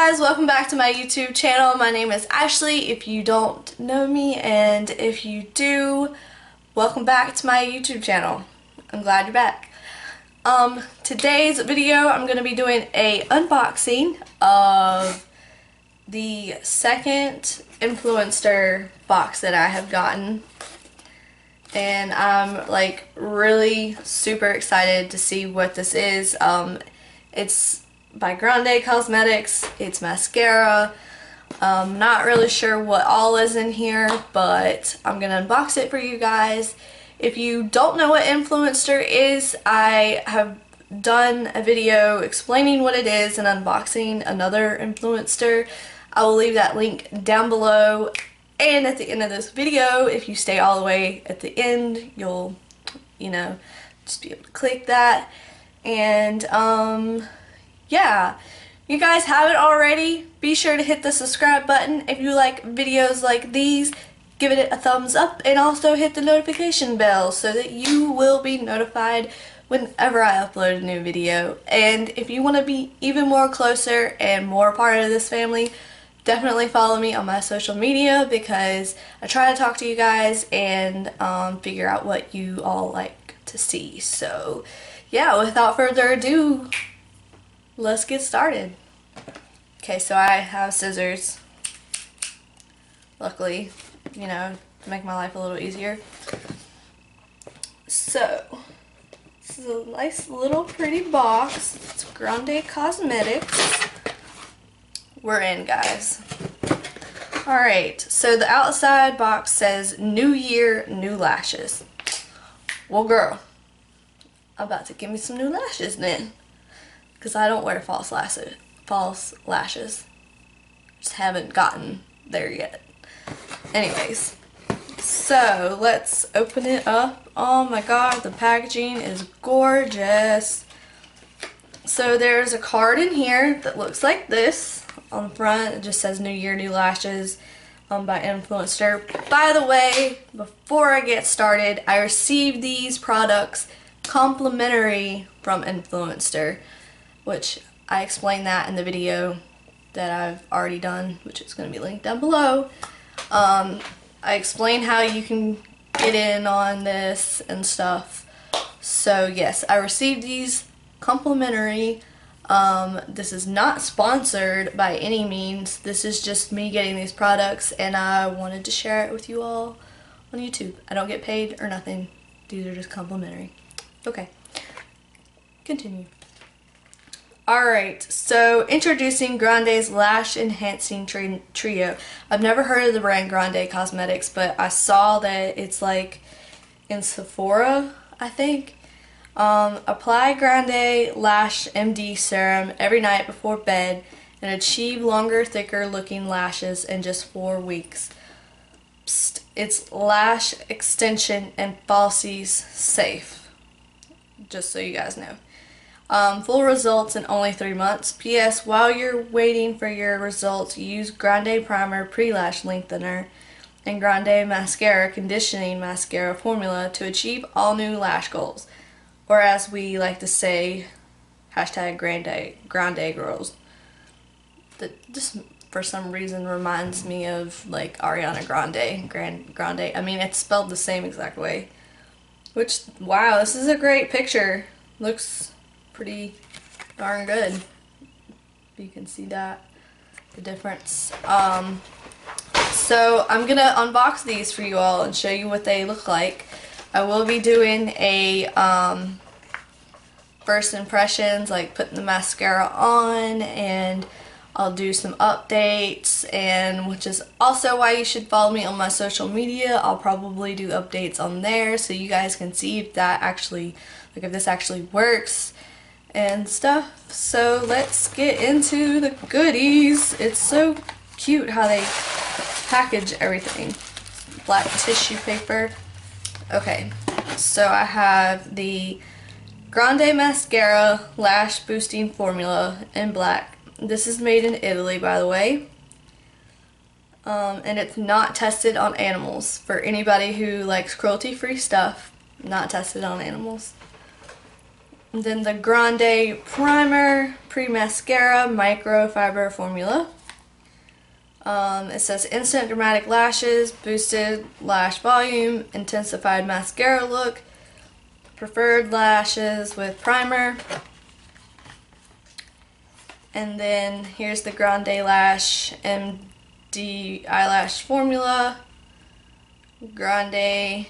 guys, welcome back to my YouTube channel. My name is Ashley if you don't know me, and if you do, welcome back to my YouTube channel. I'm glad you're back. Today's video I'm going to be doing a unboxing of the second Influenster box that I have gotten, and I'm like really super excited to see what this is. It's by Grande Cosemetics. It's mascara. Not really sure what all is in here, but I'm gonna unbox it for you guys. If you don't know what Influenster is, I have done a video explaining what it is and unboxing another Influenster. I will leave that link down below, and at the end of this video, if you stay all the way at the end, you'll, just be able to click that. And yeah, you guys haven't already, be sure to hit the subscribe button. If you like videos like these, give it a thumbs up, and also hit the notification bell so that you will be notified whenever I upload a new video. And if you want to be even more closer and more part of this family, definitely follow me on my social media, because I try to talk to you guys and figure out what you all like to see. So yeah, without further ado, let's get started. Okay, so I have scissors, luckily, to make my life a little easier. So, this is a nice little pretty box. It's Grande Cosemetics. We're in, guys. Alright, so the outside box says, New Year, New Lashes. Well, girl, I'm about to give me some new lashes then, because I don't wear false lashes. Just haven't gotten there yet. Anyways, so let's open it up. Oh my god, the packaging is gorgeous. So there's a card in here that looks like this. On the front, it just says New Year, New Lashes by Influencer. By the way, before I get started, I received these products complimentary from Influencer, which I explained that in the video that I've already done, which is going to be linked down below. I explained how you can get in on this and stuff. So yes, I received these complimentary. This is not sponsored by any means. This is just me getting these products, and I wanted to share it with you all on YouTube. I don't get paid or nothing. These are just complimentary. Okay, continue. Alright, so introducing Grande's Lash Enhancing Trio. I've never heard of the brand Grande Cosmetics, but I saw that it's like in Sephora, I think. Apply Grande Lash MD Serum every night before bed and achieve longer, thicker looking lashes in just 4 weeks. Psst, it's lash extension and falsies safe. Just so you guys know. Full results in only 3 months. P.S. While you're waiting for your results, use Grande Primer Pre-Lash Lengthener and Grande Mascara Conditioning Mascara Formula to achieve all new lash goals. Or as we like to say, hashtag Grande Girls. That just for some reason reminds me of like Ariana Grande. I mean, it's spelled the same exact way. Which, wow, this is a great picture. Looks pretty darn good. You can see that, the difference. So I'm gonna unbox these for you all and show you what they look like. I will be doing a first impressions, like putting the mascara on, and I'll do some updates, and which is also why you should follow me on my social media. I'll probably do updates on there so you guys can see if that actually, like if this actually works and stuff. So let's get into the goodies. It's so cute how they package everything. Black tissue paper. Okay, so I have the Grande Mascara Lash Boosting Formula in black. This is made in Italy, by the way. And it's not tested on animals. For anybody who likes cruelty-free stuff, not tested on animals. And then the Grande Primer Pre-Mascara Microfiber Formula. It says instant dramatic lashes, boosted lash volume, intensified mascara look, preferred lashes with primer. And then here's the Grande Lash MD Eyelash Formula. Grande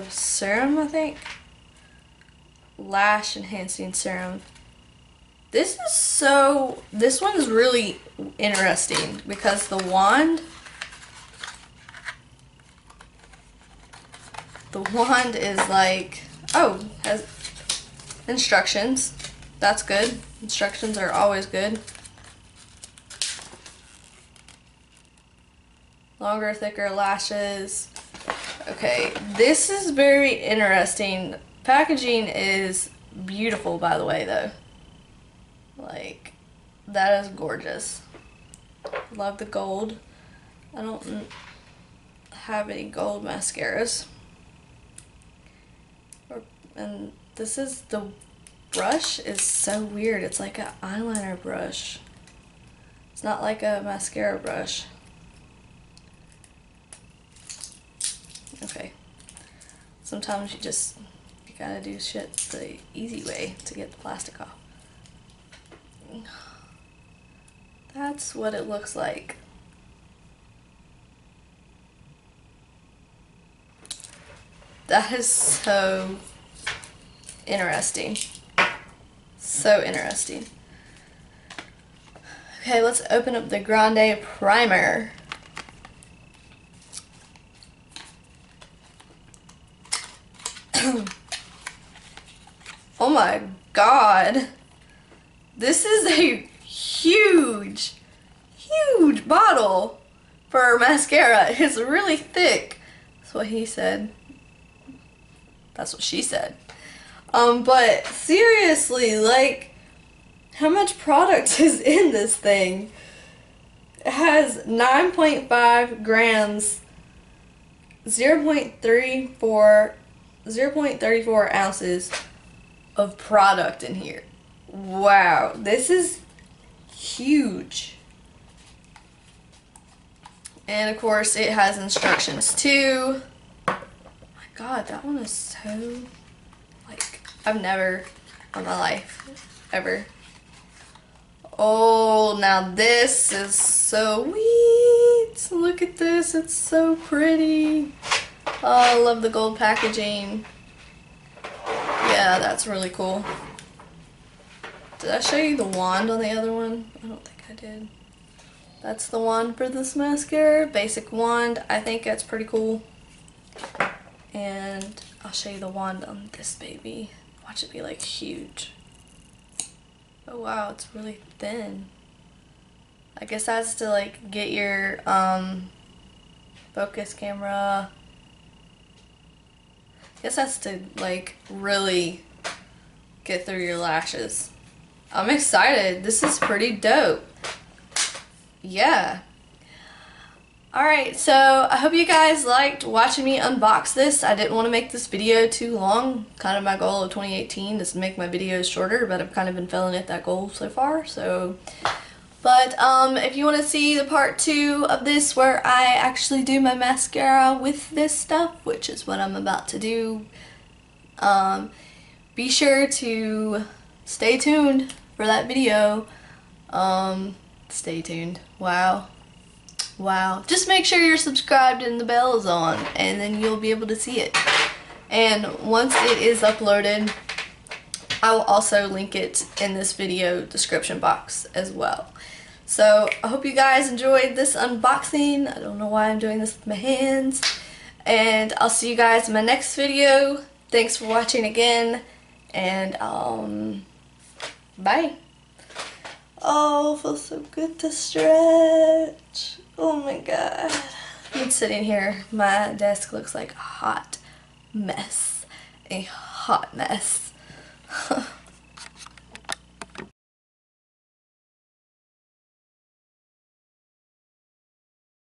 Serum, I think. Lash Enhancing Serum. This one's really interesting because the wand is like, oh, has instructions. That's good. Instructions are always good. Longer, thicker lashes. Okay, this is very interesting. Packaging is beautiful, by the way, though. Like, that is gorgeous. Love the gold. I don't have any gold mascaras. And this is, the brush is so weird. It's like an eyeliner brush. It's not like a mascara brush. Okay. Sometimes you gotta do shit the easy way to get the plastic off. That's what it looks like. That is so interesting. So interesting. Okay, let's open up the Grande Primer. Oh my god. This is a huge bottle for mascara. It's really thick. That's what he said. That's what she said. But seriously, like, how much product is in this thing? It has 9.5 grams, 0.34 ounces of product in here. Wow, this is huge. And of course it has instructions too. Oh my god, that one is so, like, I've never in my life ever. Oh, now this is so sweet. Look at this, it's so pretty. Oh, I love the gold packaging. Yeah, that's really cool. Did I show you the wand on the other one? I don't think I did. That's the wand for this mascara. Basic wand. I think that's pretty cool. And I'll show you the wand on this baby. Watch it be like huge. Oh wow, it's really thin. I guess that's to like get your focus camera. I guess that's to like really get through your lashes. I'm excited. This is pretty dope. Yeah. Alright, so I hope you guys liked watching me unbox this. I didn't want to make this video too long. Kind of my goal of 2018 is to make my videos shorter, but I've kind of been failing at that goal so far. So, but if you want to see the part 2 of this where I actually do my mascara with this stuff, which is what I'm about to do, be sure to stay tuned for that video. Stay tuned. Wow. Just make sure you're subscribed and the bell is on, and then you'll be able to see it. And once it is uploaded, I will also link it in this video description box as well. So I hope you guys enjoyed this unboxing. I don't know why I'm doing this with my hands. And I'll see you guys in my next video. Thanks for watching again. And bye. Oh, it feels so good to stretch. Oh my god. I'm sitting here. My desk looks like a hot mess. A hot mess.